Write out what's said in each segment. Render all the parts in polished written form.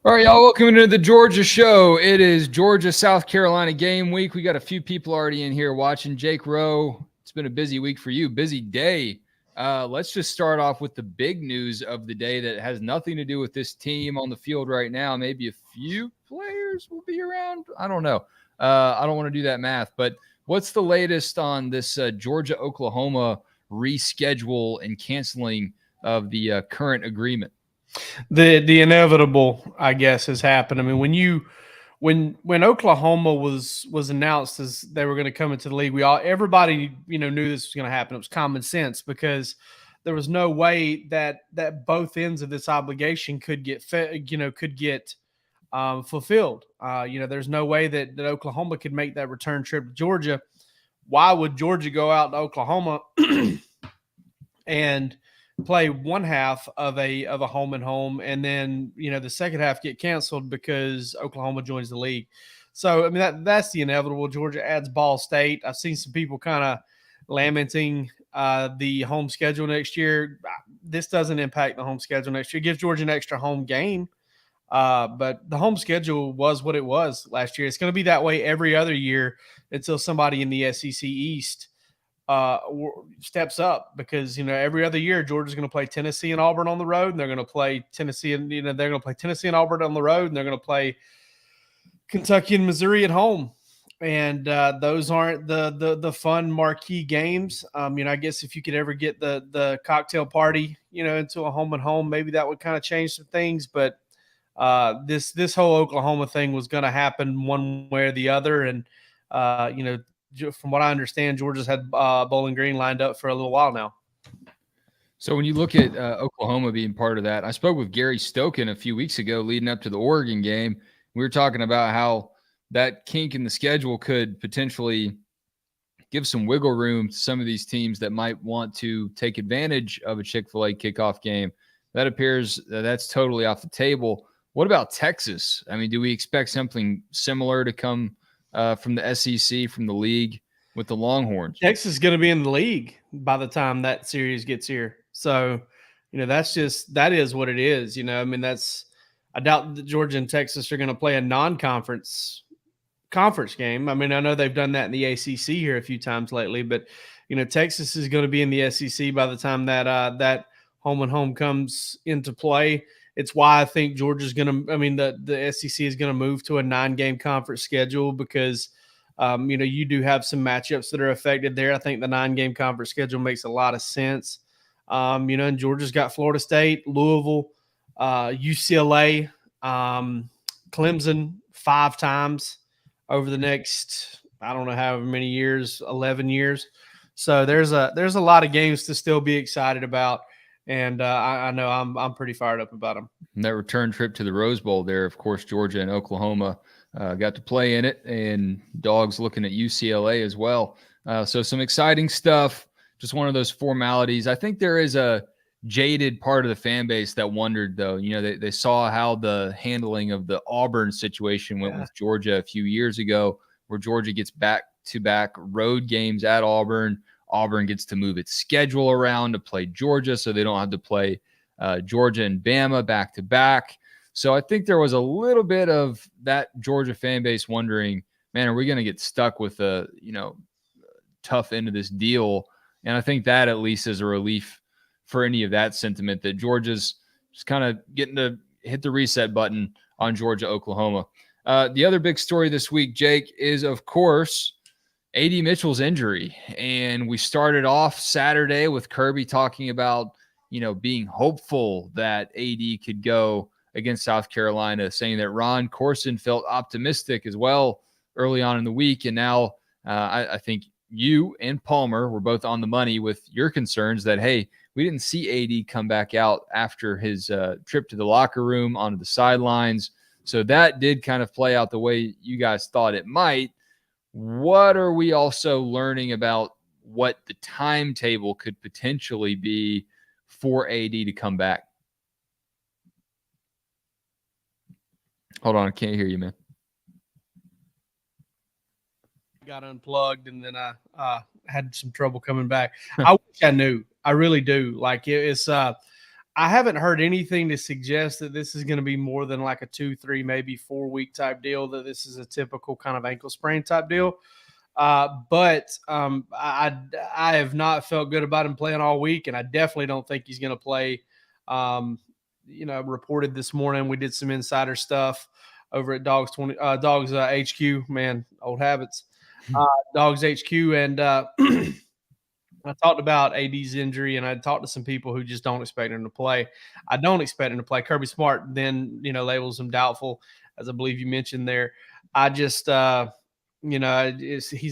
All right, y'all, welcome into the Georgia show. It is Georgia, South Carolina game week. We got a few people already in here watching. Jake Rowe, it's been a busy week for you, busy day. Let's just start off with the big news of the day that has nothing to do with this team on the field right now. Maybe a few players will be around. I don't know. I don't want to do that math, but what's the latest on this Georgia-Oklahoma reschedule and canceling of the current agreement? The inevitable, I guess, has happened. I mean, when Oklahoma was announced as they were going to come into the league, everybody knew this was going to happen. It was common sense because there was no way that both ends of this obligation could get fulfilled. There's no way that Oklahoma could make that return trip to Georgia. Why would Georgia go out to Oklahoma and play one half of a home and home, and then the second half get canceled because Oklahoma joins the league? So I mean that's the inevitable. Georgia adds Ball State. I've seen some people kind of lamenting the home schedule next year. This doesn't impact the home schedule next year. It gives Georgia an extra home game, but the home schedule was what it was last year. It's going to be that way every other year until somebody in the SEC East steps up, because every other year Georgia's going to play Tennessee and Auburn on the road, and they're going to play Tennessee and Auburn on the road, and they're going to play Kentucky and Missouri at home. And those aren't the fun marquee games. I guess if you could ever get the cocktail party into a home and home, maybe that would kind of change some things. But this whole Oklahoma thing was going to happen one way or the other, and from what I understand, Georgia's had Bowling Green lined up for a little while now. So when you look at Oklahoma being part of that, I spoke with Gary Stokan a few weeks ago leading up to the Oregon game. We were talking about how that kink in the schedule could potentially give some wiggle room to some of these teams that might want to take advantage of a Chick-fil-A kickoff game. That appears that's totally off the table. What about Texas? I mean, do we expect something similar to come from the SEC, from the league with the Longhorns? Texas is going to be in the league by the time that series gets here. So, that is what it is. I mean, I doubt that Georgia and Texas are going to play a non-conference game. I mean, I know they've done that in the ACC here a few times lately, but, Texas is going to be in the SEC by the time that home and home comes into play. It's why I think Georgia's going to – I mean, the SEC is going to move to a 9-game conference schedule because, you do have some matchups that are affected there. I think the 9-game conference schedule makes a lot of sense. And Georgia's got Florida State, Louisville, UCLA, Clemson 5 times over the next, I don't know however many years, 11 years. So there's a lot of games to still be excited about. And I know I'm pretty fired up about them. And that return trip to the Rose Bowl there, of course, Georgia and Oklahoma got to play in it, and Dogs looking at UCLA as well. So some exciting stuff, just one of those formalities. I think there is a jaded part of the fan base that wondered, though. They saw how the handling of the Auburn situation went with Georgia a few years ago, where Georgia gets back-to-back road games at Auburn. Auburn gets to move its schedule around to play Georgia, so they don't have to play Georgia and Bama back-to-back. So I think there was a little bit of that Georgia fan base wondering, man, are we going to get stuck with a tough end of this deal? And I think that at least is a relief for any of that sentiment, that Georgia's just kind of getting to hit the reset button on Georgia-Oklahoma. The other big story this week, Jake, is, of course, A.D. Mitchell's injury. And we started off Saturday with Kirby talking about, being hopeful that A.D. could go against South Carolina, saying that Ron Corson felt optimistic as well early on in the week. And now I think you and Palmer were both on the money with your concerns that, hey, we didn't see A.D. come back out after his trip to the locker room onto the sidelines. So that did kind of play out the way you guys thought it might. What are we also learning about what the timetable could potentially be for AD to come back? Hold on, I can't hear you, man. Got unplugged, and then I had some trouble coming back. I wish I knew. I really do. Like, it's I haven't heard anything to suggest that this is going to be more than like a 2, 3, maybe 4 week type deal, that this is a typical kind of ankle sprain type deal. I have not felt good about him playing all week, and I definitely don't think he's going to play. Reported this morning, we did some insider stuff over at Dogs HQ. Man, old habits. Dogs HQ, and I talked about AD's injury, and I talked to some people who just don't expect him to play. I don't expect him to play. Kirby Smart then, labels him doubtful, as I believe you mentioned there. I just, he's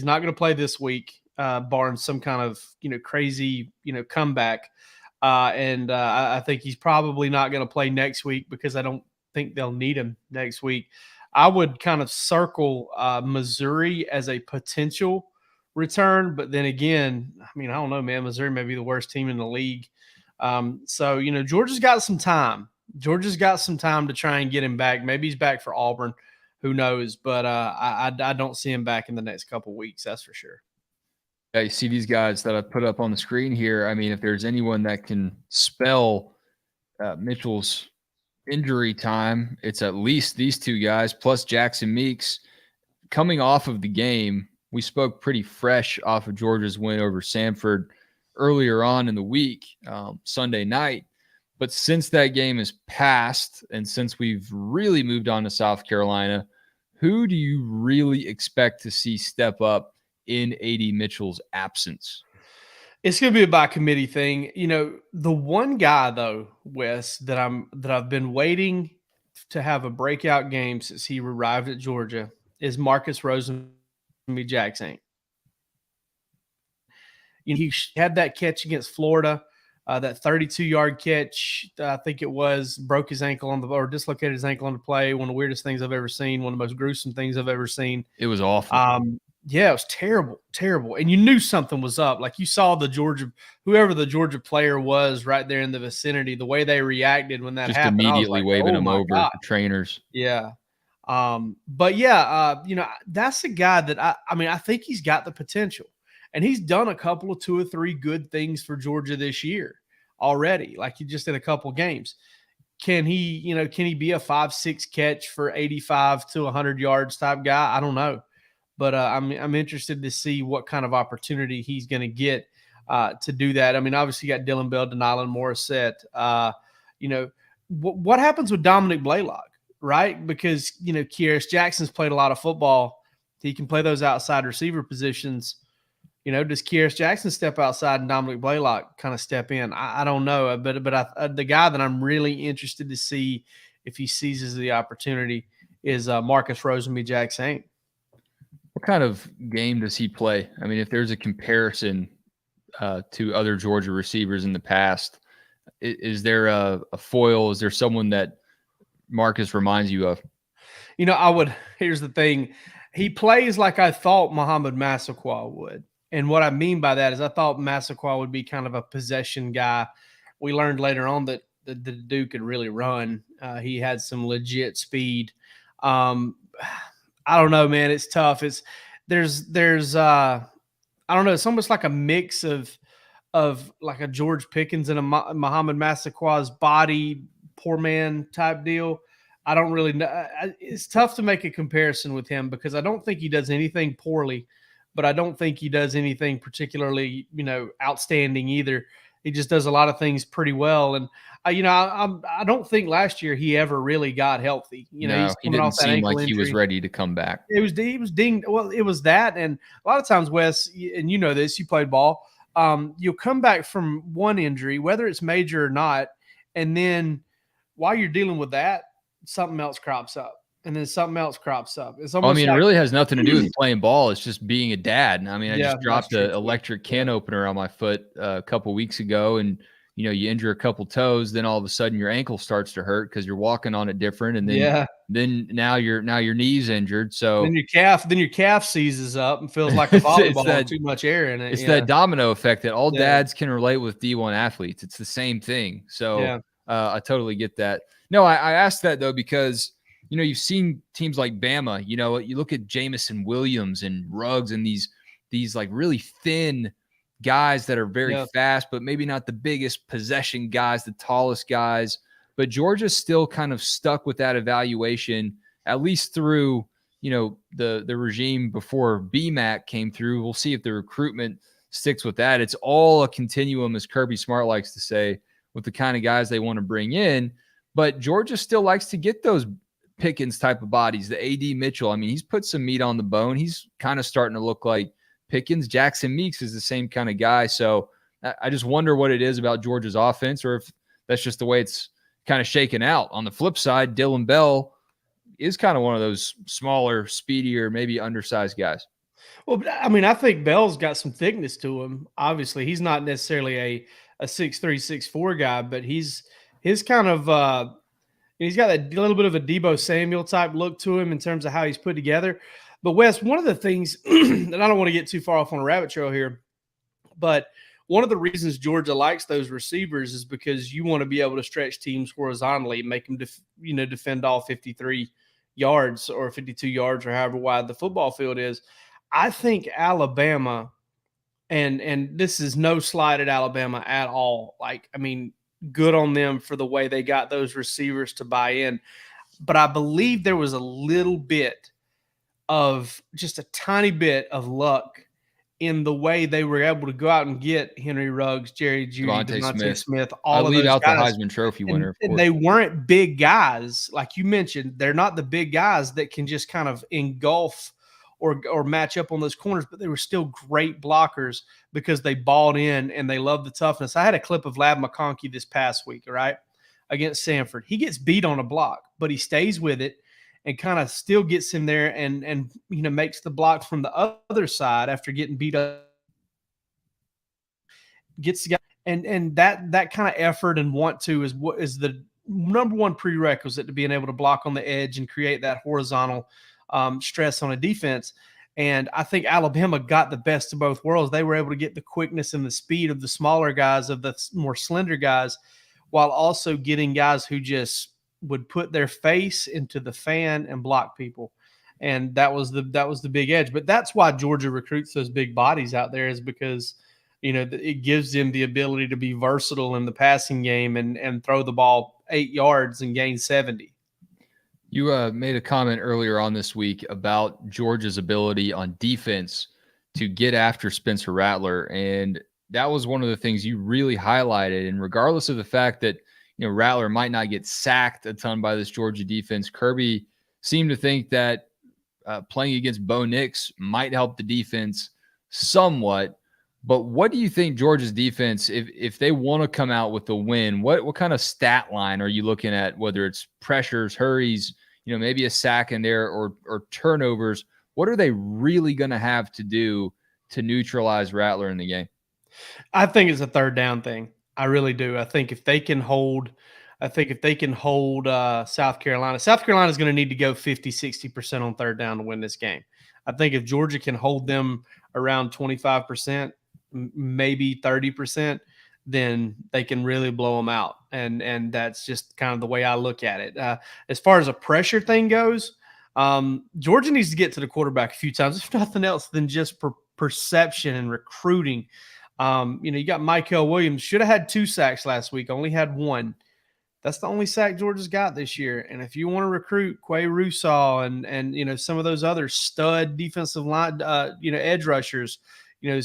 not going to play this week, barring some kind of, crazy, comeback. I think he's probably not going to play next week because I don't think they'll need him next week. I would kind of circle Missouri as a potential return, but then again, I mean, I don't know, man. Missouri may be the worst team in the league. Georgia's got some time. Georgia's got some time to try and get him back. Maybe he's back for Auburn. Who knows? But I don't see him back in the next couple of weeks. That's for sure. Yeah, you see these guys that I put up on the screen here. I mean, if there's anyone that can spell Mitchell's injury time, it's at least these two guys, plus Jackson Meeks. Coming off of the game, we spoke pretty fresh off of Georgia's win over Samford earlier on in the week, Sunday night. But since that game has passed, and since we've really moved on to South Carolina, who do you really expect to see step up in AD Mitchell's absence? It's going to be a by committee thing. The one guy though, Wes, that I've been waiting to have a breakout game since he arrived at Georgia is Marcus Rosenby-Jackson. He had that catch against Florida, that 32-yard catch. I think it was, broke his ankle or dislocated his ankle on the play. One of the weirdest things I've ever seen. One of the most gruesome things I've ever seen. It was awful. Yeah, it was terrible, terrible. And you knew something was up. Like you saw whoever the Georgia player was right there in the vicinity, the way they reacted when that happened. Just immediately waving them over to trainers. Yeah. That's a guy that I think he's got the potential. And he's done a couple of 2 or 3 good things for Georgia this year already, like he just in a couple of games. Can he be a 5-6 catch for 85 to 100 yards type guy? I don't know. But I'm interested to see what kind of opportunity he's going to get to do that. I mean, obviously you got Dylan Bell, Denylon Morissette. What happens with Dominic Blaylock, right? Because, Kieris Jackson's played a lot of football. He can play those outside receiver positions. Does Kieris Jackson step outside and Dominic Blaylock kind of step in? I don't know. But the guy that I'm really interested to see if he seizes the opportunity is Marcus Rosenby-Jackson. What kind of game does he play? I mean, if there's a comparison to other Georgia receivers in the past, is there a foil? Is there someone that Marcus reminds you of? Here's the thing. He plays like I thought Muhammad Massaquoi would. And what I mean by that is I thought Massaquoi would be kind of a possession guy. We learned later on that the dude could really run. He had some legit speed. I don't know, man. It's tough. There's I don't know. It's almost like a mix of like a George Pickens and a Muhammad Massaquoi's body, poor man type deal. I don't really know. It's tough to make a comparison with him because I don't think he does anything poorly, but I don't think he does anything particularly, outstanding either. He just does a lot of things pretty well. And, I don't think last year he ever really got healthy. He didn't seem like he was ready to come back. He was dinged. Well, it was that. And a lot of times, Wes, and you know this, you played ball, you'll come back from one injury, whether it's major or not, and then while you're dealing with that, something else crops up. And then something else crops up. It's almost it really has nothing to do with playing ball. It's just being a dad. And I just dropped an electric can opener on my foot a couple weeks ago, and you injure a couple toes, then all of a sudden your ankle starts to hurt because you're walking on it different, and then now your knee's injured. So then your calf seizes up and feels like a volleyball with too much air in it. It's that domino effect that all dads can relate with D1 athletes. It's the same thing. So I totally get that. No, I asked that though because you've seen teams like Bama. You look at Jamison Williams and Ruggs and these like really thin guys that are very Yeah. fast, but maybe not the biggest possession guys, the tallest guys. But Georgia's still kind of stuck with that evaluation, at least through, the regime before BMAC came through. We'll see if the recruitment sticks with that. It's all a continuum, as Kirby Smart likes to say, with the kind of guys they want to bring in. But Georgia still likes to get those Pickens type of bodies, the A.D. Mitchell. I mean, he's put some meat on the bone. He's kind of starting to look like Pickens. Jackson Meeks is the same kind of guy. So I just wonder what it is about Georgia's offense, or if that's just the way it's kind of shaken out. On the flip side, Dylan Bell is kind of one of those smaller, speedier, maybe undersized guys. Well, I mean, I think Bell's got some thickness to him. Obviously, he's not necessarily a 6'3", 6'4" guy, but his kind of he's got a little bit of a Debo Samuel type look to him in terms of how he's put together. But Wes, one of the things, and I don't want to get too far off on a rabbit trail here, but one of the reasons Georgia likes those receivers is because you want to be able to stretch teams horizontally, make them defend all 53 yards or 52 yards or however wide the football field is. I think Alabama, and this is no slight at Alabama at all. Like, I mean, good on them for the way they got those receivers to buy in. But I believe there was a little bit of just a tiny bit of luck in the way they were able to go out and get Henry Ruggs, Jerry Jeudy, Devontae Smith, all of those out guys. The Heisman Trophy winner. And they weren't big guys. Like you mentioned, they're not the big guys that can just kind of engulf or match up on those corners, but they were still great blockers because they balled in and they loved the toughness. I had a clip of Lab McConkey this past week, right, against Sanford. He gets beat on a block, but he stays with it and kind of still gets him there and makes the block from the other side after getting beat up. Gets the guy, and that kind of effort and want to is what is the number one prerequisite to being able to block on the edge and create that horizontal stress on a defense. And I think Alabama got the best of both worlds. They were able to get the quickness and the speed of the smaller guys, of the more slender guys, while also getting guys who just would put their face into the fan and block people. And that was the big edge. But that's why Georgia recruits those big bodies out there, is because, it gives them the ability to be versatile in the passing game and throw the ball 8 yards and gain 70. You made a comment earlier on this week about Georgia's ability on defense to get after Spencer Rattler. And that was one of the things you really highlighted. And regardless of the fact that, Rattler might not get sacked a ton by this Georgia defense, Kirby seemed to think that playing against Bo Nix might help the defense somewhat. But what do you think Georgia's defense, if they want to come out with a win, what kind of stat line are you looking at, whether it's pressures, hurries, maybe a sack in there or turnovers? What are they really going to have to do to neutralize Rattler in the game? I think it's a third down thing. I really do. I think if they can hold South Carolina is going to need to go 50-60% on third down to win this game. I think if Georgia can hold them around 25%, maybe 30%, then they can really blow them out. And that's just kind of the way I look at it. As far as a pressure thing goes, Georgia needs to get to the quarterback a few times, if nothing else than just perception and recruiting. You got Michael Williams, should have had 2 sacks last week, only had 1. That's the only sack Georgia's got this year. And if you want to recruit Quay Russaw and some of those other stud defensive line, edge rushers, Sam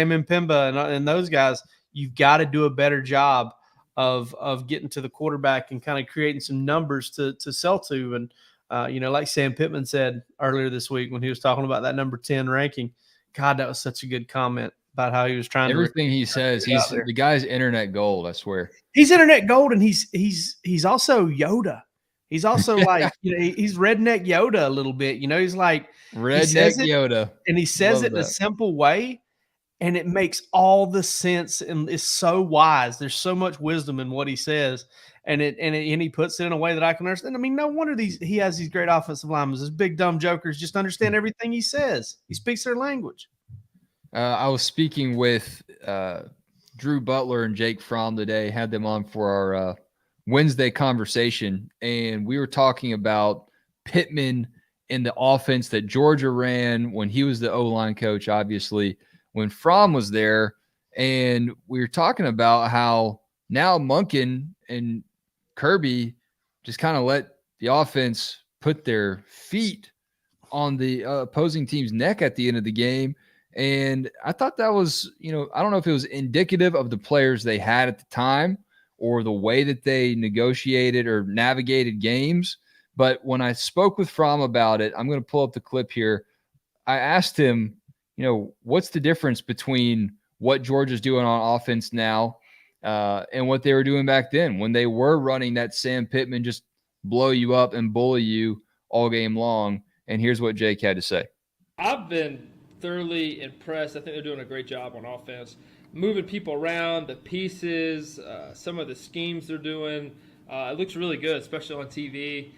Mpemba and those guys, you've got to do a better job of getting to the quarterback and kind of creating some numbers to sell to. And, like Sam Pittman said earlier this week when he was talking about that number 10 ranking, God, that was such a good comment about how he was trying everything he says. He's the guy's internet gold. I swear he's internet gold, and he's also Yoda. He's also like he's redneck Yoda a little bit. He's like redneck Yoda, and he says it in a simple way, and it makes all the sense and is so wise. There's so much wisdom in what he says, and he puts it in a way that I can understand. I mean, no wonder he has these great offensive linemen. These big dumb jokers just understand everything he says. He speaks their language. I was speaking with Drew Butler and Jake Fromm today, had them on for our Wednesday conversation, and we were talking about Pittman and the offense that Georgia ran when he was the O-line coach. Obviously, when Fromm was there, And we were talking about how now Monken and Kirby just kind of let the offense put their feet on the opposing team's neck at the end of the game. And I thought that was, I don't know if it was indicative of the players they had at the time or the way that they negotiated or navigated games. But when I spoke with Fromm about it, I'm going to pull up the clip here. I asked him, what's the difference between what Georgia's doing on offense now and what they were doing back then when they were running that Sam Pittman just blow you up and bully you all game long. And here's what Jake had to say. I've been thoroughly impressed. I think they're doing a great job on offense, moving people around, the pieces, some of the schemes they're doing. It looks really good, especially on TV.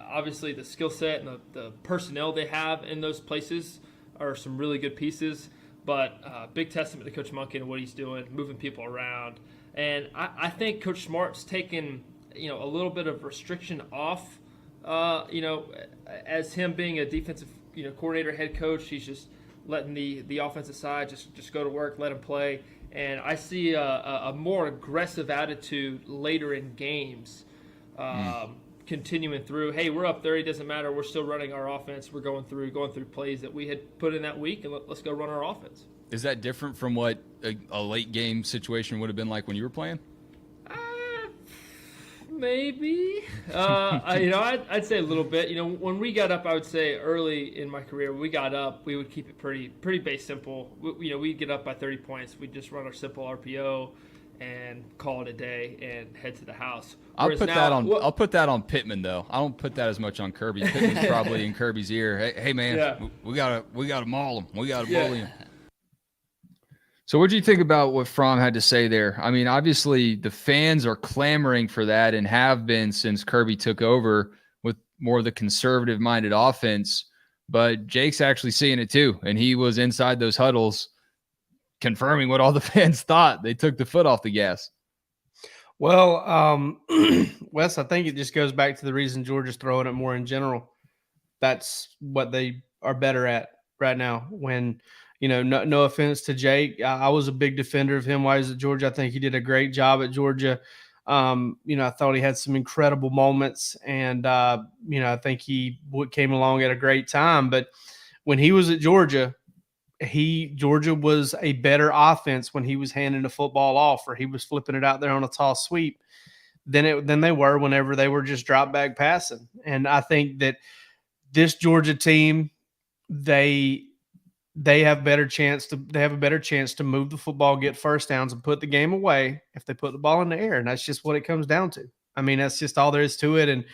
Obviously, the skill set and the personnel they have in those places are some really good pieces. But big testament to Coach Monken and what he's doing, moving people around. And I think Coach Smart's taken a little bit of restriction off. As him being a defensive coordinator, head coach, he's just letting the offensive side just go to work, let him play. And I see a more aggressive attitude later in games, continuing through. Hey, we're up 30, doesn't matter. We're still running our offense. We're going through plays that we had put in that week, and let's go run our offense. Is that different from what a late game situation would have been like when you were playing? Maybe. I'd say a little bit. When we got up, I would say early in my career, when we got up, we would keep it pretty base simple. We'd get up by 30 points. We'd just run our simple RPO and call it a day and head to the house. I'll put that on Pittman though. I don't put that as much on Kirby. Pittman's probably in Kirby's ear. Hey man, yeah. we gotta maul him. We gotta bully him. So what do you think about what Fromm had to say there? I mean, obviously the fans are clamoring for that and have been since Kirby took over with more of the conservative-minded offense. But Jake's actually seeing it too, and he was inside those huddles confirming what all the fans thought. They took the foot off the gas. Well, Wes, I think it just goes back to the reason Georgia's throwing it more in general. That's what they are better at right now. When no offense to Jake. I was a big defender of him while he was at Georgia. I think he did a great job at Georgia. I thought he had some incredible moments, and I think he came along at a great time. But when he was at Georgia, Georgia was a better offense when he was handing the football off, or he was flipping it out there on a toss sweep than they were whenever they were just drop back passing. And I think that this Georgia team, they have a better chance to move the football, get first downs, and put the game away if they put the ball in the air. And that's just what it comes down to. I mean, that's just all there is to it. And,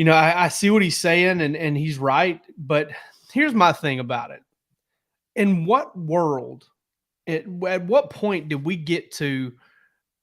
I see what he's saying, and he's right. But here's my thing about it. In what world, at what point did we get to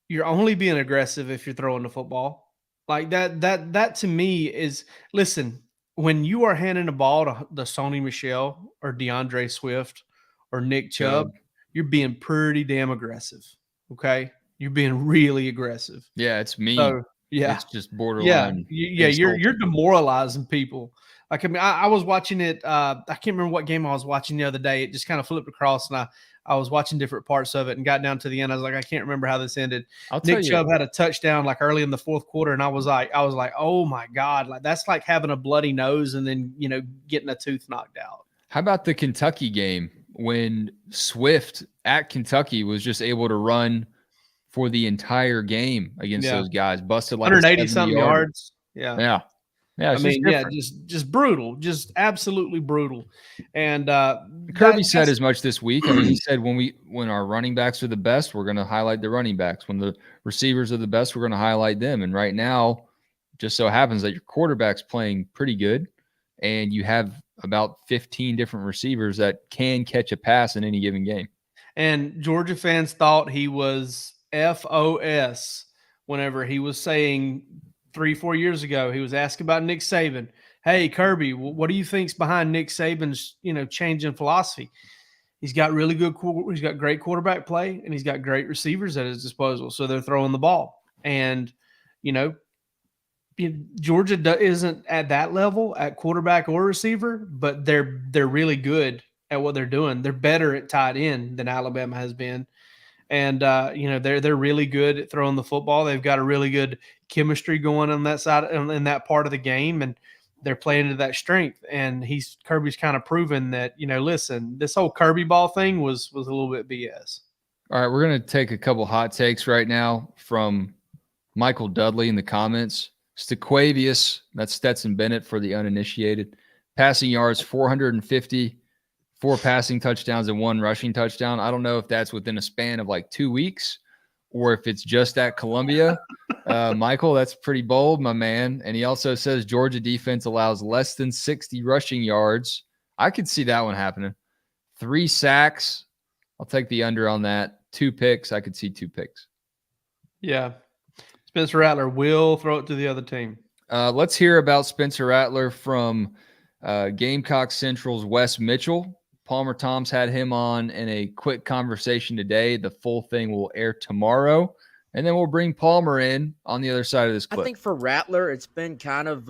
you're only being aggressive if you're throwing the football? Like that to me is, listen, when you are handing the ball to the Sony Michel or DeAndre Swift or Nick Chubb, you're being pretty damn aggressive. Okay. You're being really aggressive. Yeah. It's mean. So, yeah. It's just borderline. Yeah. You're demoralizing people. Like, I mean, I was watching it. I can't remember what game I was watching the other day. It just kind of flipped across, and I was watching different parts of it and got down to the end. I was like, I can't remember how this ended. Nick Chubb had a touchdown like early in the fourth quarter, and I was like, oh my God, like that's like having a bloody nose and then getting a tooth knocked out. How about the Kentucky game when Swift at Kentucky was just able to run for the entire game against those guys, busted like 180-something yards. Yeah. I mean, just brutal, just absolutely brutal. And Kirby said as much this week. I mean, he said when our running backs are the best, we're going to highlight the running backs. When the receivers are the best, we're going to highlight them. And right now, just so happens that your quarterback's playing pretty good, and you have about 15 different receivers that can catch a pass in any given game. And Georgia fans thought he was FOS whenever he was saying 3-4 years ago, he was asked about Nick Saban. Hey, Kirby, what do you think's behind Nick Saban's, change in philosophy? He's got he's got great quarterback play, and he's got great receivers at his disposal. So they're throwing the ball. And, Georgia isn't at that level at quarterback or receiver, but they're really good at what they're doing. They're better at tight end than Alabama has been. And they're really good at throwing the football. They've got a really good chemistry going on that side in that part of the game, and they're playing to that strength. And Kirby's kind of proven that, listen, this whole Kirby ball thing was a little bit BS. All right, we're going to take a couple hot takes right now from Michael Dudley in the comments. Stequavius, that's Stetson Bennett for the uninitiated. Passing yards, 450, 4 passing touchdowns and 1 rushing touchdown. I don't know if that's within a span of like 2 weeks or if it's just at Columbia. Michael, that's pretty bold, my man. And he also says Georgia defense allows less than 60 rushing yards. I could see that one happening. 3 sacks. I'll take the under on that. 2 picks. I could see 2 picks. Yeah. Spencer Rattler will throw it to the other team. Let's hear about Spencer Rattler from Gamecock Central's Wes Mitchell. Palmer Toms had him on in a quick conversation today. The full thing will air tomorrow, and then we'll bring Palmer in on the other side of this clip. I think for Rattler, it's been kind of,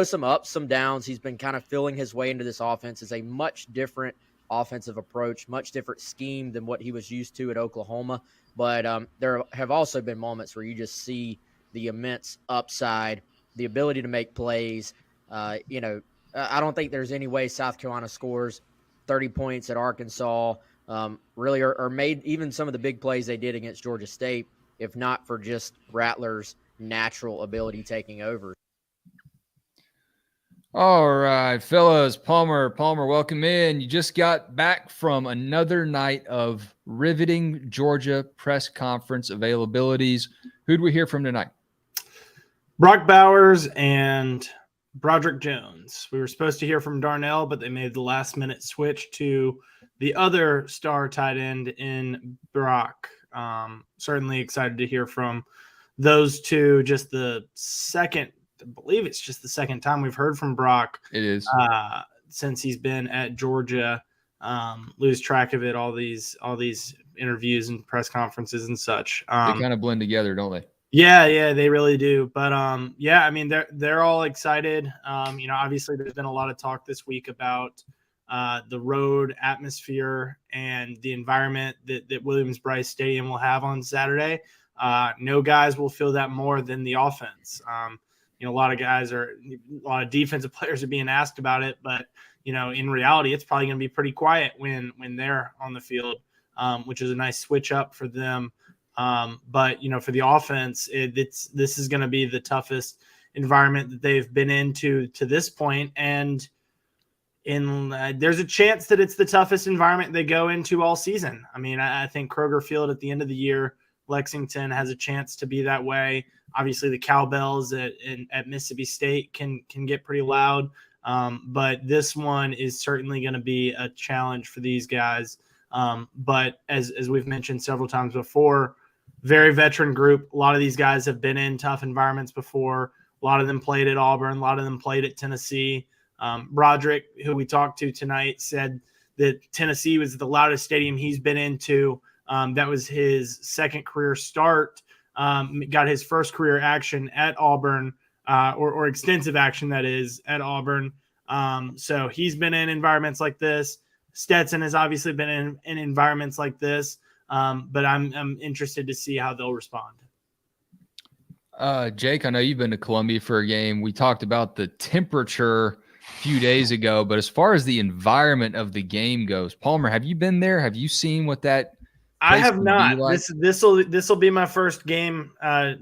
some ups, some downs. He's been kind of feeling his way into this offense. It's a much different offensive approach, much different scheme than what he was used to at Oklahoma. But there have also been moments where you just see the immense upside, the ability to make plays. I don't think there's any way South Carolina scores 30 points at Arkansas, really, or made even some of the big plays they did against Georgia State, if not for just Rattler's natural ability taking over. All right, fellas, Palmer, welcome in. You just got back from another night of riveting Georgia press conference availabilities. Who'd we hear from tonight? Brock Bowers and Broderick Jones. We were supposed to hear from Darnell, but they made the last-minute switch to the other star tight end in Brock. Certainly excited to hear from those two. Just the second, I believe it's just the second time we've heard from Brock. It is. Since he's been at Georgia. Lose track of it, all these interviews and press conferences and such. They kind of blend together, don't they? Yeah, they really do. But I mean, they're all excited. Obviously there's been a lot of talk this week about the road atmosphere and the environment that Williams-Brice Stadium will have on Saturday. No guys will feel that more than the offense. A lot of defensive players are being asked about it, but in reality, it's probably going to be pretty quiet when they're on the field, which is a nice switch up for them. But for the offense, this is going to be the toughest environment that they've been into to this point, and there's a chance that it's the toughest environment they go into all season. I mean, I think Kroger Field at the end of the year, Lexington has a chance to be that way. Obviously, the cowbells at Mississippi State can get pretty loud, but this one is certainly going to be a challenge for these guys. But as we've mentioned several times before, very veteran group. A lot of these guys have been in tough environments before. A lot of them played at Auburn. A lot of them played at Tennessee. Broderick, who we talked to tonight, said that Tennessee was the loudest stadium he's been into. That was his second career start. Got his first career action at Auburn, or extensive action, that is, at Auburn. So he's been in environments like this. Stetson has obviously been in environments like this, but I'm interested to see how they'll respond. Jake, I know you've been to Columbia for a game. We talked about the temperature a few days ago, but as far as the environment of the game goes, Palmer, have you been there? Have you seen what that I have not. Like? This will be my first game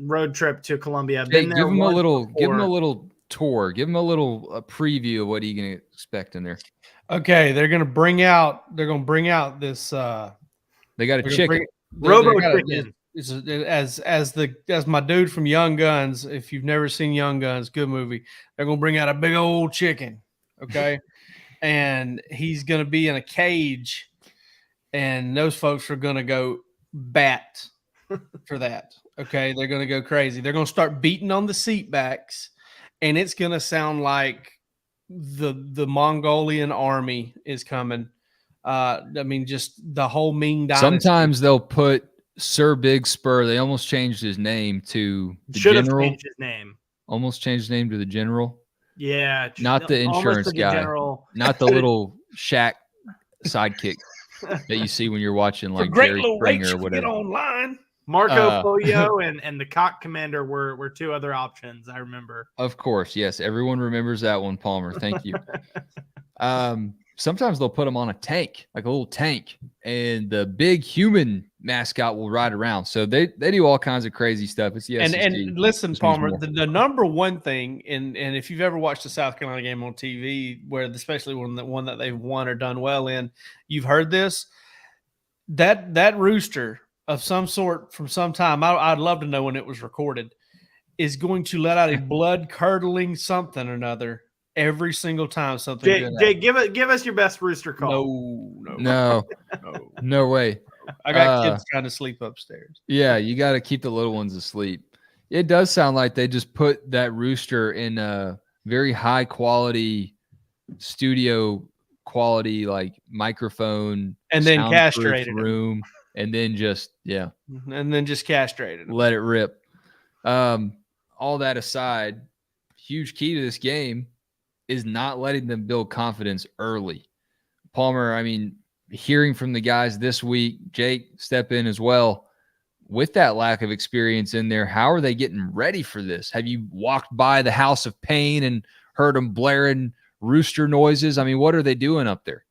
road trip to Columbia. I've been there. Give him a little tour. Give him a little preview of what you can expect in there. Okay, they're gonna bring out this. They got a chicken. Robo chicken. As my dude from Young Guns. If you've never seen Young Guns, good movie. They're gonna bring out a big old chicken. Okay, and he's gonna be in a cage. And those folks are going to go bat for that. Okay. They're going to go crazy. They're going to start beating on the seat backs, and it's going to sound like the Mongolian army is coming. I mean, just the whole Ming Dynasty. Sometimes they'll put Sir Big Spur. They almost changed his name to the Should general. have changed his name. Almost changed his name to the general. Yeah. Not the insurance guy. General. Not the little Shaq sidekick. that you see when you're watching For like great Jerry low Springer rates, or you can get whatever. online. Marco Folio and the Cock Commander were two other options, I remember. Of course, yes. Everyone remembers that one, Palmer. Thank you. Sometimes they'll put them on a tank, like a little tank, and the big human mascot will ride around. So they do all kinds of crazy stuff. It's the SEC. And listen, Just means Palmer, more. the number one thing, and if you've ever watched the South Carolina game on TV, where especially one that they've won or done well in, you've heard this. That rooster of some sort from some time, I'd love to know when it was recorded, is going to let out a blood curdling something or another every single time something good Jake, give us your best rooster call. No way. I got kids trying to sleep upstairs. Yeah, you got to keep the little ones asleep. It does sound like they just put that rooster in a very high quality studio quality, like microphone, and then soundproof castrated room, and then just castrated. Let it rip. All that aside, huge key to this game is not letting them build confidence early. Palmer, I mean, hearing from the guys this week, Jake, step in as well. With that lack of experience in there, how are they getting ready for this? Have you walked by the House of Pain and heard them blaring rooster noises? I mean, what are they doing up there?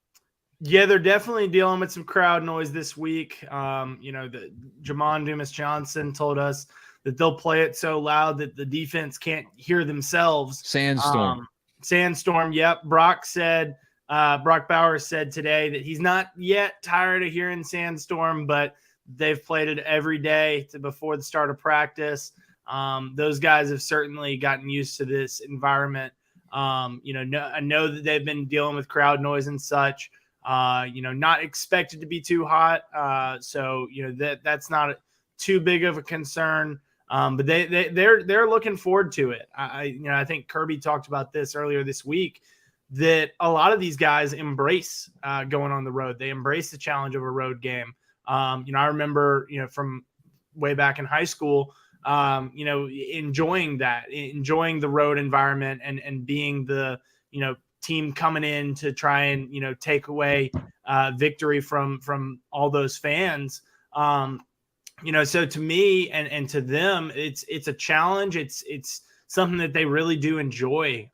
Yeah, they're definitely dealing with some crowd noise this week. Jamon Dumas-Johnson told us that they'll play it so loud that the defense can't hear themselves. Sandstorm. Yep. Brock Bowers said today that he's not yet tired of hearing Sandstorm, but they've played it every day before the start of practice. Those guys have certainly gotten used to this environment. I know that they've been dealing with crowd noise and such. Not expected to be too hot. So that's not too big of a concern. But they're looking forward to it. I think Kirby talked about this earlier this week, that a lot of these guys embrace going on the road. They embrace the challenge of a road game. I remember, from way back in high school, enjoying the road environment and being the, team coming in to try and, take away victory from all those fans. So to me and to them, it's a challenge. It's something that they really do enjoy.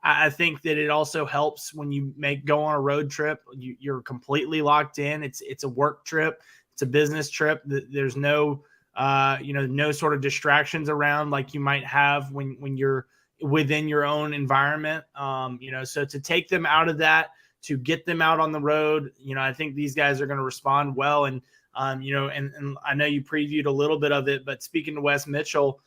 I think that it also helps when you go on a road trip. You're completely locked in. It's a work trip. It's a business trip. There's no, no sort of distractions around like you might have when you're within your own environment. So to take them out of that, to get them out on the road, I think these guys are going to respond well. And and I know you previewed a little bit of it, but speaking to Wes Mitchell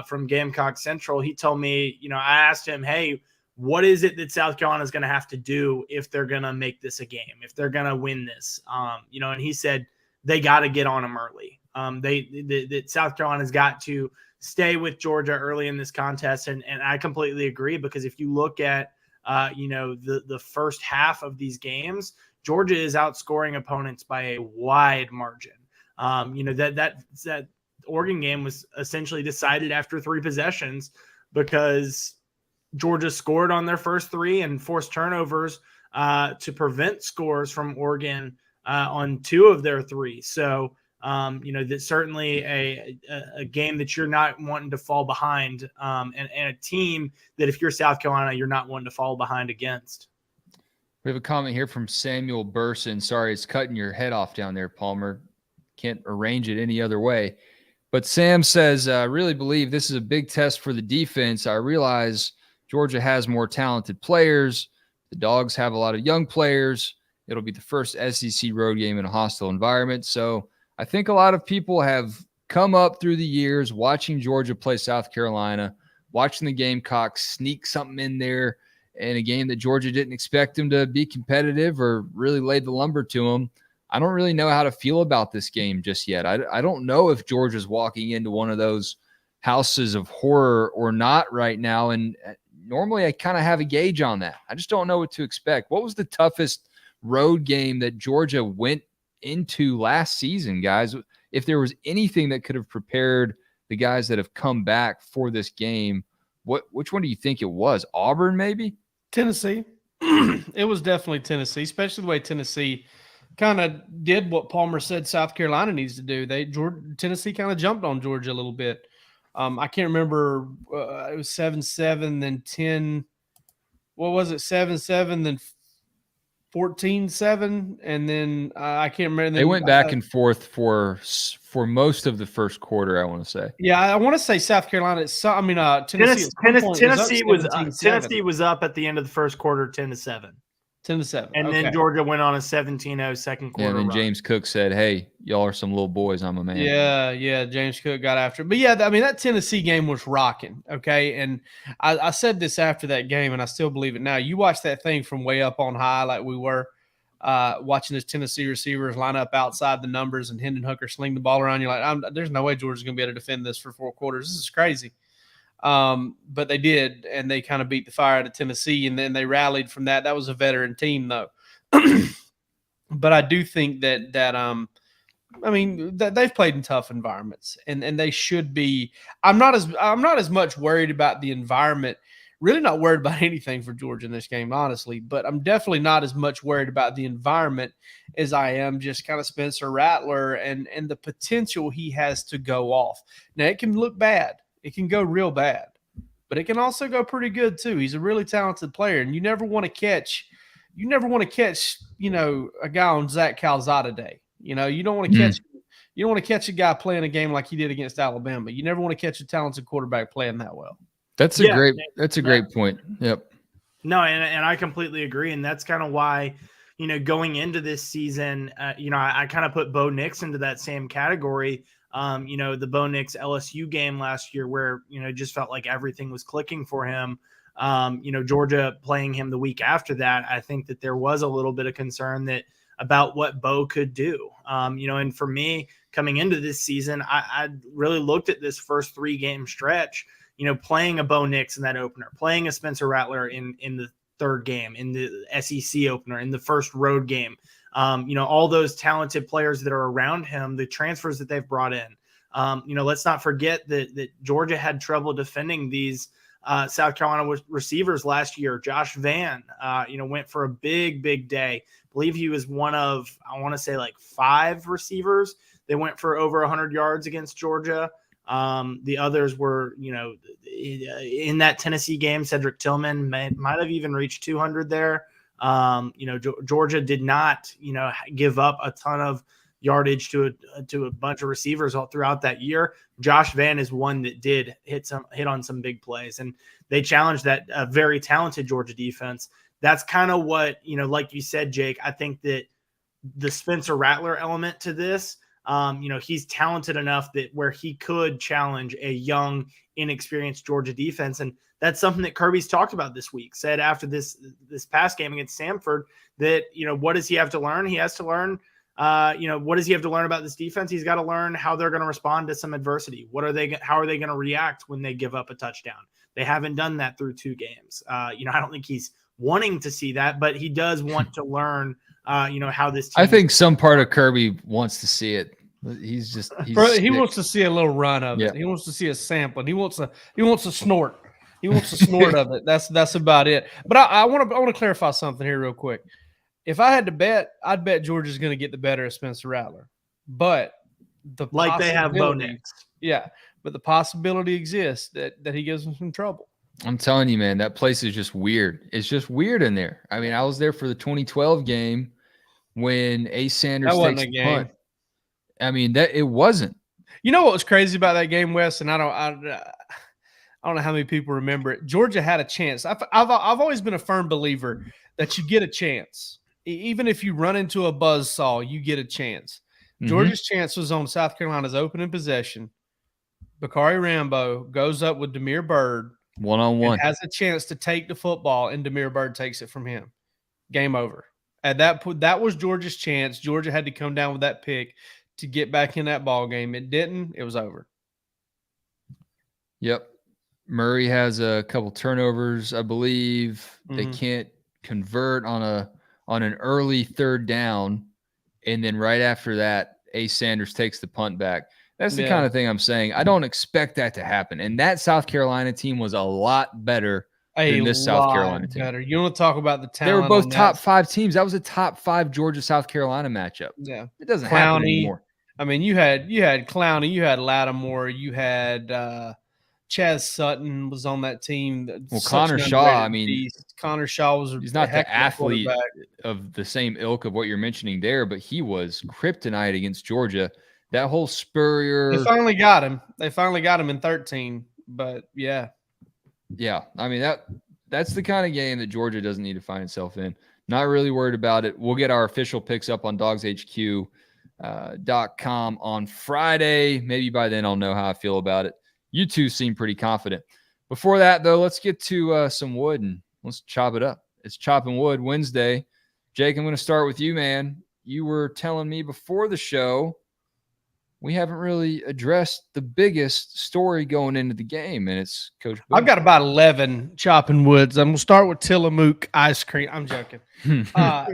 from Gamecock Central, he told me, I asked him, hey, what is it that South Carolina is going to have to do if they're going to make this a game, if they're going to win this? And he said they got to get on them early. That South Carolina's got to stay with Georgia early in this contest. And I completely agree, because if you look at, the first half of these games, Georgia is outscoring opponents by a wide margin. That Oregon game was essentially decided after 3 possessions because Georgia scored on their first 3 and forced turnovers to prevent scores from Oregon on 2 of their 3. So, that's certainly a game that you're not wanting to fall behind, and a team that if you're South Carolina, you're not wanting to fall behind against. We have a comment here from Samuel Burson. Sorry, it's cutting your head off down there, Palmer. Can't arrange it any other way. But Sam says, I really believe this is a big test for the defense. I realize Georgia has more talented players. The Dogs have a lot of young players. It'll be the first SEC road game in a hostile environment. So I think a lot of people have come up through the years watching Georgia play South Carolina, watching the Gamecocks sneak something in there in a game that Georgia didn't expect them to be competitive or really laid the lumber to them. I don't really know how to feel about this game just yet. I don't know if Georgia's walking into one of those houses of horror or not right now. And normally I kind of have a gauge on that. I just don't know what to expect. What was the toughest road game that Georgia went into last season, guys? If there was anything that could have prepared the guys that have come back for this game, which one do you think it was? Auburn, maybe? Tennessee. It was definitely Tennessee, especially the way Tennessee kind of did what Palmer said South Carolina needs to do. Tennessee kind of jumped on Georgia a little bit. I can't remember. It was 7-7, then 10. What was it? 7-7, then 14-7, and then I can't remember. They went back and forth for most of the first quarter, I want to say. Yeah, I want to say South Carolina. Tennessee. Tennessee was up at the end of the first quarter, 10-7. 10-7, and then Georgia went on a 17-0 second quarter. Yeah, and run. James Cook said, "Hey, y'all are some little boys. I'm a man." Yeah. James Cook got after it. But yeah, I mean, that Tennessee game was rocking. Okay, and I said this after that game, and I still believe it now. You watch that thing from way up on high, like we were watching this Tennessee receivers line up outside the numbers and Hendon Hooker sling the ball around. You're like, there's no way Georgia's going to be able to defend this for 4 quarters. This is crazy. But they did, and they kind of beat the fire out of Tennessee, and then they rallied from that. That was a veteran team, though. But I do think that they've played in tough environments, and they should be. I'm not as much worried about the environment. Really not worried about anything for Georgia in this game, honestly. But I'm definitely not as much worried about the environment as I am just kind of Spencer Rattler and the potential he has to go off. Now, it can look bad. It can go real bad, but it can also go pretty good too. He's a really talented player, and you never want to catch, a guy on Zach Calzada day. You don't want to catch a guy playing a game like he did against Alabama. You never want to catch a talented quarterback playing that well. That's a great point. Yep. No, and I completely agree, and that's kind of why, going into this season, I kind of put Bo Nix into that same category. The Bo Nix LSU game last year where, it just felt like everything was clicking for him. Georgia playing him the week after that, I think that there was a little bit of concern about what Bo could do. And for me coming into this season, I really looked at this first 3-game stretch, playing a Bo Nix in that opener, playing a Spencer Rattler in the third game, in the SEC opener, in the first road game. All those talented players that are around him, the transfers that they've brought in. Let's not forget that Georgia had trouble defending these South Carolina receivers last year. Josh Vann, went for a big day. I believe he was one of, I want to say, like 5 receivers. They went for over 100 yards against Georgia. The others were, in that Tennessee game, Cedric Tillman might have even reached 200 there. Georgia did not, give up a ton of yardage to a bunch of receivers all throughout that year. Josh Vann is one that did hit on some big plays, and they challenged that very talented Georgia defense. That's kind of what, like you said, Jake, I think that the Spencer Rattler element to this, he's talented enough that where he could challenge a young, inexperienced Georgia defense. And that's something that Kirby's talked about this week, said after this past game against Samford that, what does he have to learn? He has to learn, what does he have to learn about this defense? He's got to learn how they're going to respond to some adversity. How are they going to react when they give up a touchdown? They haven't done that through 2 games. I don't think he's wanting to see that, but he does want to learn, how this team. I think some part of Kirby wants to see it. He wants to see a little run of it. He wants to see a sample. He wants to snort. He wants to snort of it. That's about it. But I want to clarify something here real quick. If I had to bet, I'd bet Georgia's going to get the better of Spencer Rattler. But they have Bo Nix. Yeah, but the possibility exists that he gives them some trouble. I'm telling you, man, that place is just weird. It's just weird in there. I mean, I was there for the 2012 game when Ace Sanders takes the punt. I mean, that it wasn't. You know what was crazy about that game, Wes? And I don't know how many people remember it. Georgia had a chance. I've always been a firm believer that you get a chance. Even if you run into a buzzsaw, you get a chance. Mm-hmm. Georgia's chance was on South Carolina's opening possession. Bakari Rambo goes up with Damiere Byrd. One-on-one. Has a chance to take the football, and Damiere Byrd takes it from him. Game over. At that was Georgia's chance. Georgia had to come down with that pick to get back in that ball game. It didn't. It was over. Yep. Murray has a couple turnovers, I believe. Mm-hmm. They can't convert on an early 3rd down, and then right after that, Ace Sanders takes the punt back. That's the kind of thing I'm saying. I don't expect that to happen. And that South Carolina team was a lot better than this South Carolina team. Better. You want to talk about the talent? They were both on top that? 5 teams. That was a top 5 Georgia-South Carolina matchup. Yeah, It doesn't happen anymore. I mean, you had Clowney, you had Lattimore, you had Chaz Sutton was on that team. Well, Such Connor an Shaw, underrated I mean, beast. Connor Shaw was he's not a heck the of a athlete quarterback. of the same ilk of what you're mentioning there, but he was kryptonite against Georgia. That whole Spurrier. They finally got him. They finally got him in 13. But yeah. Yeah. I mean, that's the kind of game that Georgia doesn't need to find itself in. Not really worried about it. We'll get our official picks up on dogshq.com on Friday. Maybe by then I'll know how I feel about it. You two seem pretty confident. Before that, though, let's get to some wood and let's chop it up. It's Chopping Wood Wednesday. Jake, I'm going to start with you, man. You were telling me before the show we haven't really addressed the biggest story going into the game, and it's Coach Boone. I've got about 11 chopping woods. I'm going to start with Tillamook ice cream. I'm joking. Yeah,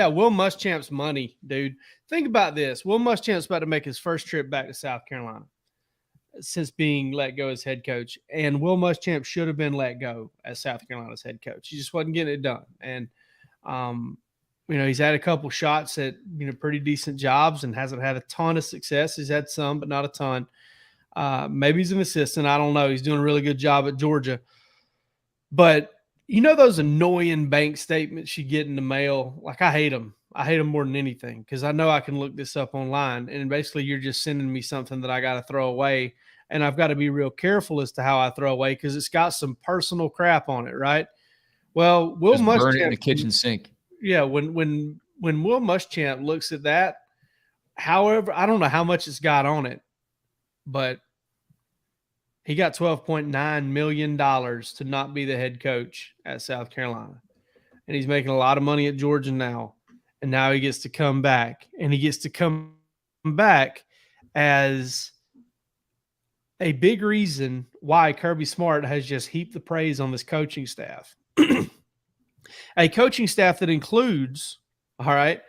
Will Muschamp's money, dude. Think about this. Will Muschamp's about to make his first trip back to South Carolina since being let go as head coach. And Will Muschamp should have been let go as South Carolina's head coach. He just wasn't getting it done. And, he's had a couple shots at, pretty decent jobs and hasn't had a ton of success. He's had some, but not a ton. Maybe he's an assistant. I don't know. He's doing a really good job at Georgia. But those annoying bank statements you get in the mail? Like, I hate them. I hate them more than anything because I know I can look this up online. And basically, you're just sending me something that I got to throw away. And I've got to be real careful as to how I throw away because it's got some personal crap on it, right? Well, Will Muschamp burn it in the kitchen sink. Yeah, when Will Muschamp looks at that, however, I don't know how much it's got on it, but he got $12.9 million to not be the head coach at South Carolina. And he's making a lot of money at Georgia now. And now he gets to come back. And he gets to come back as a big reason why Kirby Smart has just heaped the praise on this coaching staff. A coaching staff that includes, all right,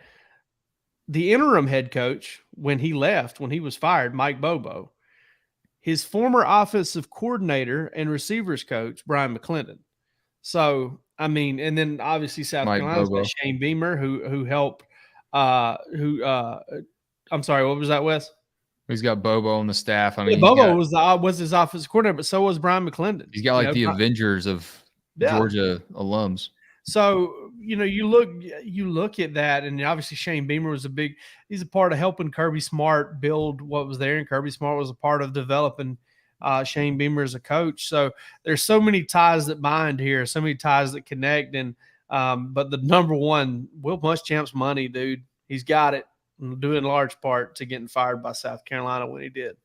the interim head coach when he was fired, Mike Bobo, his former offensive coordinator and receivers coach, Brian McClendon. So, I mean, and then obviously South Carolina's got Shane Beamer, who helped, I'm sorry, what was that, Wes? He's got Bobo on the staff. I mean, Bobo was his offensive coordinator, but so was Brian McClendon. He's got the Avengers of Georgia alums. So, you look at that, and obviously Shane Beamer he's a part of helping Kirby Smart build what was there, and Kirby Smart was a part of developing Shane Beamer as a coach. So there's so many ties that bind here, so many ties that connect, and but the number one, Will Muschamp's money, dude, he's got it, due in large part to getting fired by South Carolina when he did.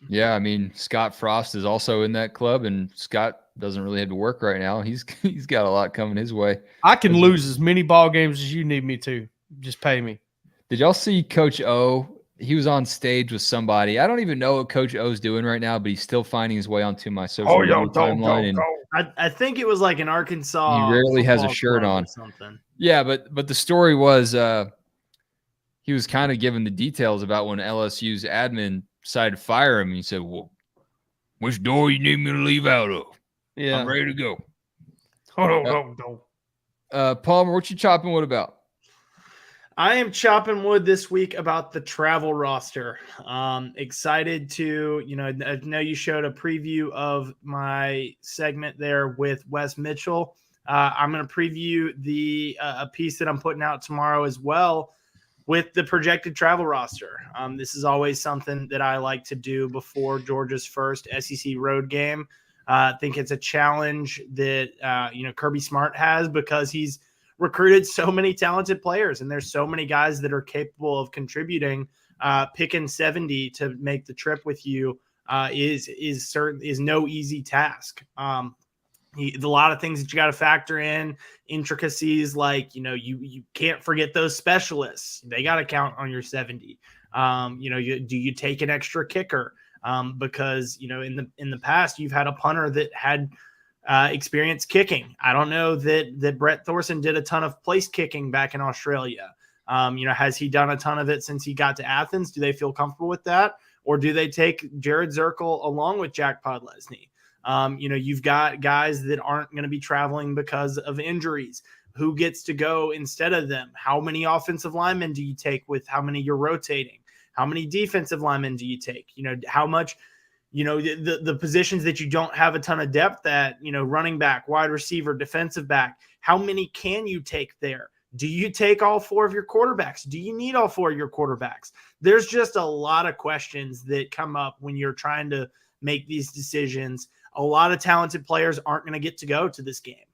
Yeah, I mean, Scott Frost is also in that club, and Scott doesn't really have to work right now. He's got a lot coming his way. I can lose as many ball games as you need me to. Just pay me. Did y'all see Coach O? He was on stage with somebody. I don't even know what Coach O's doing right now, but he's still finding his way onto my social media timeline. I think it was like in Arkansas. He rarely has a shirt on. Something. Yeah, but the story was he was kind of giving the details about when LSU's admin decided to fire him. And he said, "Well, which door you need me to leave out of? Yeah, I'm ready to go." Palmer, what you chopping wood about? I am chopping wood this week about the travel roster. Excited to, I know you showed a preview of my segment there with Wes Mitchell. I'm going to preview a piece that I'm putting out tomorrow as well with the projected travel roster. This is always something that I like to do before Georgia's first SEC road game. I think it's a challenge that, Kirby Smart has because he's recruited so many talented players and there's so many guys that are capable of contributing. Picking 70 to make the trip with you is no easy task. A lot of things that you got to factor in, intricacies like, you can't forget those specialists. They got to count on your 70. Do you take an extra kicker? Because, in the past, you've had a punter that had experience kicking. I don't know that Brett Thorson did a ton of place kicking back in Australia. Has he done a ton of it since he got to Athens? Do they feel comfortable with that? Or do they take Jared Zirkle along with Jack Podlesny? You've got guys that aren't going to be traveling because of injuries. Who gets to go instead of them? How many offensive linemen do you take with how many you're rotating? How many defensive linemen do you take? How much, the positions that you don't have a ton of depth at, running back, wide receiver, defensive back, how many can you take there? Do you take all 4 of your quarterbacks? Do you need all 4 of your quarterbacks? There's just a lot of questions that come up when you're trying to make these decisions. A lot of talented players aren't going to get to go to this game.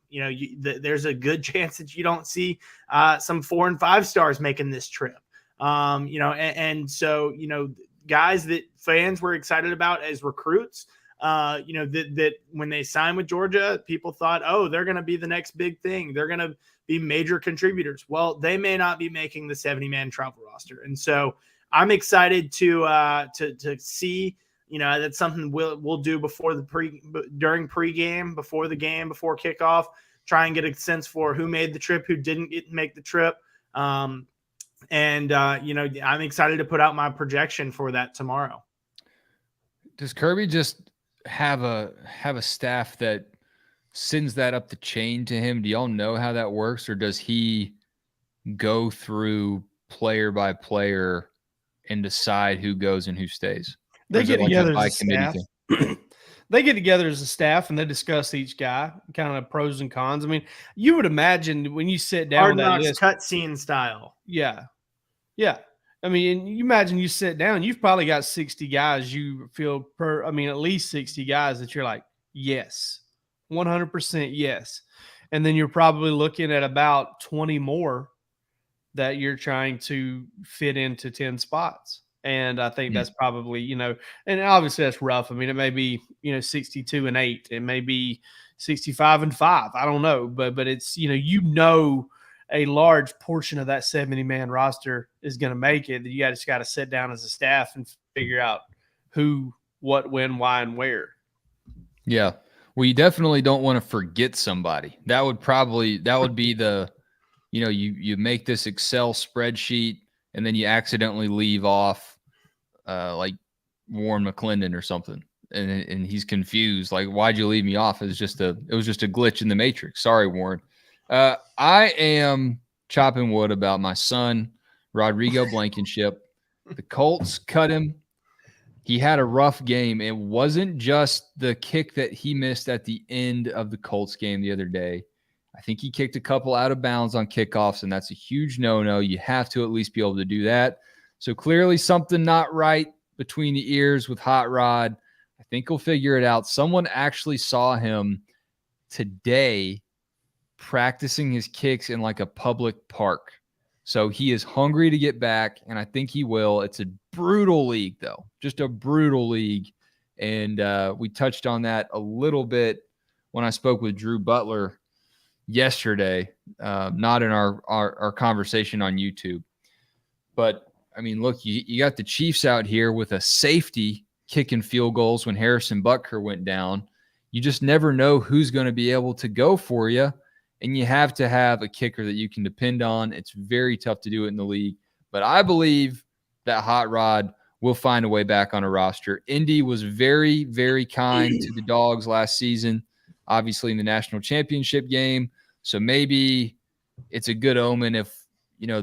There's a good chance that you don't see some 4 and 5 stars making this trip. So guys that fans were excited about as recruits, that when they signed with Georgia, people thought, oh, they're going to be the next big thing. They're going to be major contributors. Well, they may not be making the 70-man travel roster. And so I'm excited to see, that's something we'll do before during pregame, before the game, before kickoff, try and get a sense for who made the trip, who didn't make the trip. I'm excited to put out my projection for that tomorrow. Does Kirby just have a staff that sends that up the chain to him? Do y'all know how that works, or does he go through player by player and decide who goes and who stays? They get together as a staff. They get together as a staff and they discuss each guy, kind of pros and cons. I mean, you would imagine when you sit down Hard with that Knocks list, cutscene style. Yeah. I mean, you imagine you sit down, you've probably got 60 guys you feel at least 60 guys that you're like, yes, 100% yes. And then you're probably looking at about 20 more that you're trying to fit into 10 spots. And I think that's probably, and obviously that's rough. I mean, it may be, 62-8. It may be 65-5. I don't know. But it's, a large portion of that 70-man roster is going to make it. You just got to sit down as a staff and figure out who, what, when, why, and where. Yeah. Well, you definitely don't want to forget somebody. That would be the, you make this Excel spreadsheet and then you accidentally leave off like Warren McClendon or something. And he's confused. Like, why'd you leave me off? It was just a glitch in the matrix. Sorry, Warren. I am chopping wood about my son, Rodrigo Blankenship. The Colts cut him. He had a rough game. It wasn't just the kick that he missed at the end of the Colts game the other day. I think he kicked a couple out of bounds on kickoffs, and that's a huge no-no. You have to at least be able to do that. So clearly something not right between the ears with Hot Rod. I think he'll figure it out. Someone actually saw him today practicing his kicks in like a public park. So he is hungry to get back, and I think he will. It's a brutal league, though, just a brutal league. And we touched on that a little bit when I spoke with Drew Butler yesterday, not in our conversation on YouTube. But, I mean, look, you got the Chiefs out here with a safety kicking field goals when Harrison Butker went down. You just never know who's going to be able to go for you. And you have to have a kicker that you can depend on. It's very tough to do it in the league. But I believe that Hot Rod will find a way back on a roster. Indy was very, very kind to the Dogs last season, obviously in the national championship game. So maybe it's a good omen if, the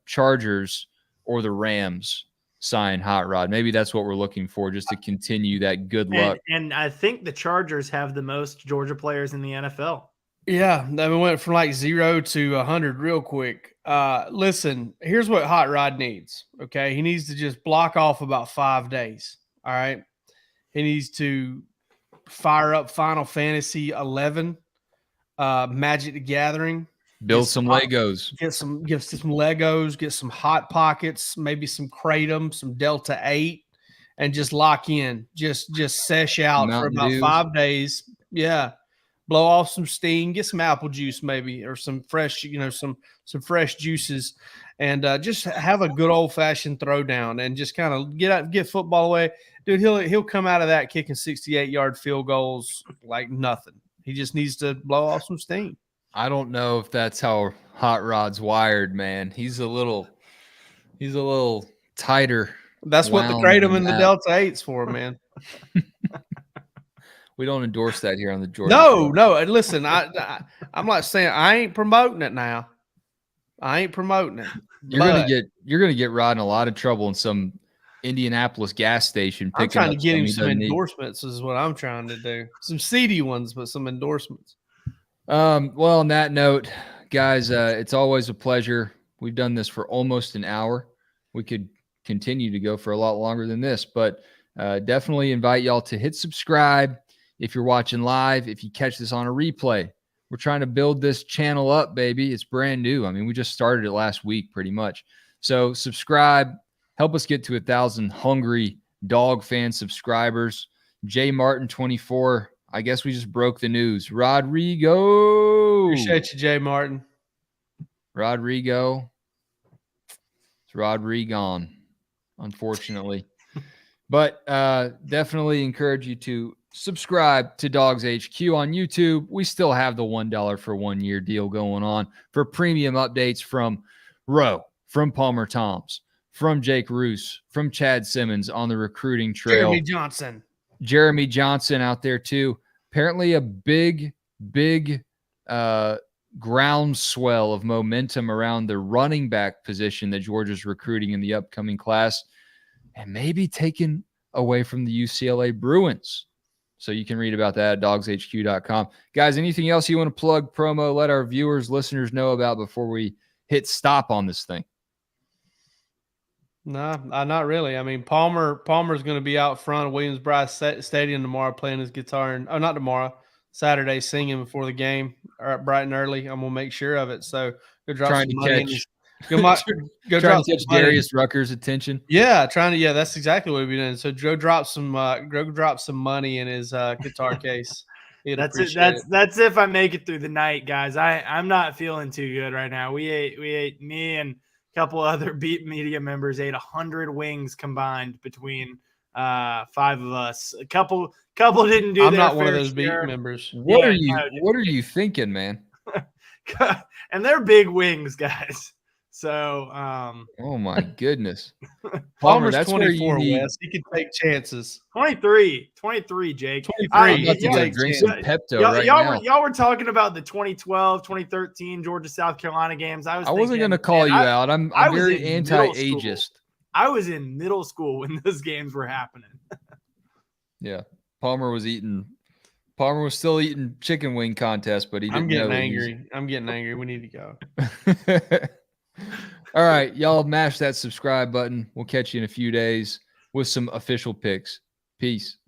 Chargers or the Rams sign Hot Rod. Maybe that's what we're looking for, just to continue that good luck. And I think the Chargers have the most Georgia players in the NFL. Yeah, we went from like 0 to 100 real quick. Listen, here's what Hot Rod needs, okay? He needs to just block off about 5 days, all right? He needs to fire up Final Fantasy 11, Magic the Gathering. Build some Legos. Get some Legos, get some Hot Pockets, maybe some Kratom, some Delta 8, and just lock in. Just sesh out for about 5 days. Yeah. Blow off some steam, get some apple juice maybe, or some fresh, some fresh juices, and just have a good old-fashioned throwdown and just kind of get football away. Dude, he'll come out of that kicking 68-yard field goals like nothing. He just needs to blow off some steam. I don't know if that's how Hot Rod's wired, man. He's a little tighter. That's what the Kratom and the Delta 8's for, man. We don't endorse that here on the Georgia. No, Show. no. And listen, I'm not saying I ain't promoting it now. I ain't promoting it. You're gonna get Rod in a lot of trouble in some Indianapolis gas station. I'm Picking trying to up get him he some doesn't need. endorsements. Is what I'm trying to do. Some seedy ones, but some endorsements. Well, on that note, guys, it's always a pleasure. We've done this for almost an hour. We could continue to go for a lot longer than this, but definitely invite y'all to hit subscribe if you're watching live. If you catch this on a replay, we're trying to build this channel up, baby. It's brand new. I mean, we just started it last week pretty much. So subscribe, help us get to 1,000 hungry dog fan subscribers. J Martin 24. I guess we just broke the news. Rodrigo. Appreciate you, Jay Martin. Rodrigo. It's Rodrigon, unfortunately. But definitely encourage you to subscribe to Dogs HQ on YouTube. We still have the $1 for 1 year deal going on for premium updates from Roe, from Palmer Toms, from Jake Roos, from Chad Simmons on the recruiting trail. Jeremy Johnson out there too. Apparently a big groundswell of momentum around the running back position that Georgia's recruiting in the upcoming class, and maybe taken away from the UCLA Bruins. So you can read about that at dogshq.com. Guys, anything else you want to plug, promo, let our viewers, listeners know about before we hit stop on this thing? No, not really. I mean, Palmer's going to be out front of Williams-Brice Stadium tomorrow playing his guitar. And not tomorrow, Saturday, singing before the game bright and early. I'm going to make sure of it. So go drop Trying some to money. catch, Go trying to catch Darius Rucker's attention. Yeah, that's exactly what we've been doing. So Joe drop some money in his guitar case. That's it. That's if I make it through the night, guys. I'm not feeling too good right now. Me and a couple other Beat Media members ate 100 wings combined between 5 of us. A couple didn't do. I'm not one of those Beat members. What are you thinking, man? And they're big wings, guys. So, oh my goodness. Palmer's that's 24, Wes. He can take chances. 23, Jake. 23. I'm about to drink some Pepto y'all were talking about the 2012, 2013 Georgia South Carolina games. I wasn't going to call you out. I'm very anti-ageist. I was in middle school when those games were happening. Yeah. Palmer was still eating chicken wing contest, but I'm getting angry. We need to go. All right, y'all mash that subscribe button. We'll catch you in a few days with some official picks. Peace.